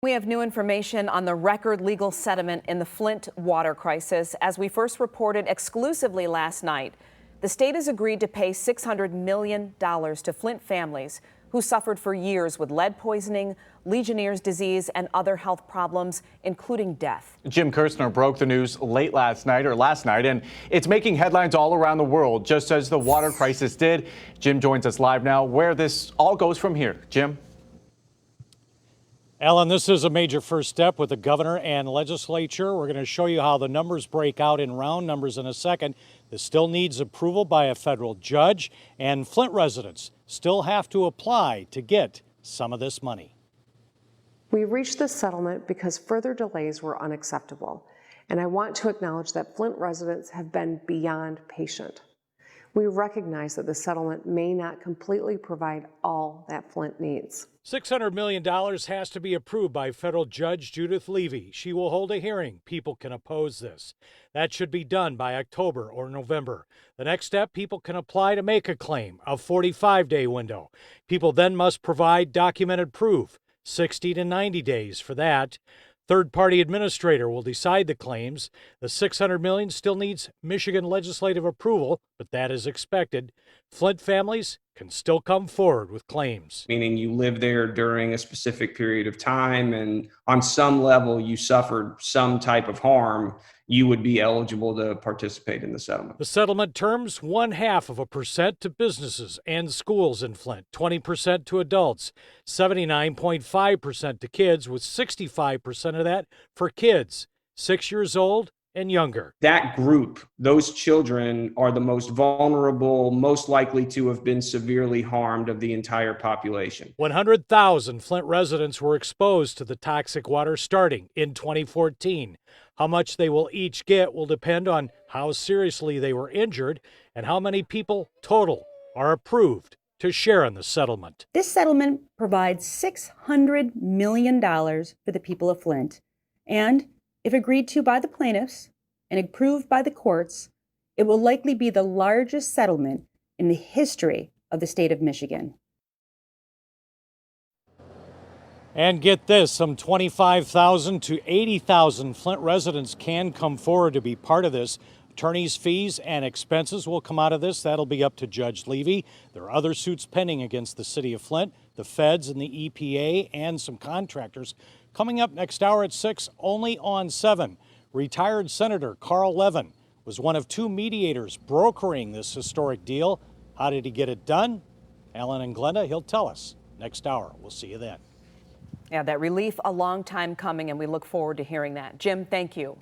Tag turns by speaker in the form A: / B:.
A: We have new information on the record legal settlement in the Flint Water Crisis. As we first reported exclusively last night, the state has agreed to pay $600 million to Flint families who suffered for years with lead poisoning, Legionnaire's disease, and other health problems, including death.
B: Jim Kirstner broke the news last night, and it's making headlines all around the world, just as the water crisis did. Jim joins us live now, where this all goes from here. Jim?
C: Alan, this is a major first step with the governor and legislature. We're going to show you how the numbers break out in round numbers in a second. This still needs approval by a federal judge, and Flint residents still have to apply to get some of this money.
D: We reached this settlement because further delays were unacceptable, and I want to acknowledge that Flint residents have been beyond patient. We recognize that the settlement may not completely provide all that Flint needs.
C: $600 million has to be approved by federal judge Judith Levy. She will hold a hearing. People can oppose this. That should be done by October or November. The next step, people can apply to make a claim, a 45-day window. People then must provide documented proof, 60 to 90 days for that. Third-party administrator will decide the claims. The $600 million still needs Michigan legislative approval, but that is expected. Flint families can still come forward with claims.
E: Meaning you lived there during a specific period of time and on some level you suffered some type of harm, you would be eligible to participate in the settlement.
C: The settlement terms 0.5% to businesses and schools in Flint, 20% to adults, 79.5% to kids, with 65% of that for kids 6 years old and younger.
E: That group, those children, are the most vulnerable, most likely to have been severely harmed of the entire population.
C: 100,000 Flint residents were exposed to the toxic water starting in 2014. How much they will each get will depend on how seriously they were injured and how many people total are approved to share in the settlement.
F: This settlement provides $600 million for the people of Flint, and if agreed to by the plaintiffs and approved by the courts, it will likely be the largest settlement in the history of the state of Michigan.
C: And get this, some 25,000 to 80,000 Flint residents can come forward to be part of this. Attorneys' fees and expenses will come out of this. That'll be up to Judge Levy. There are other suits pending against the city of Flint, the feds and the EPA, and some contractors. Coming up next hour at 6, only on 7, retired Senator Carl Levin was one of two mediators brokering this historic deal. How did he get it done? Alan and Glenda, he'll tell us next hour. We'll see you then.
A: Yeah, that relief, a long time coming, and we look forward to hearing that. Jim, thank you.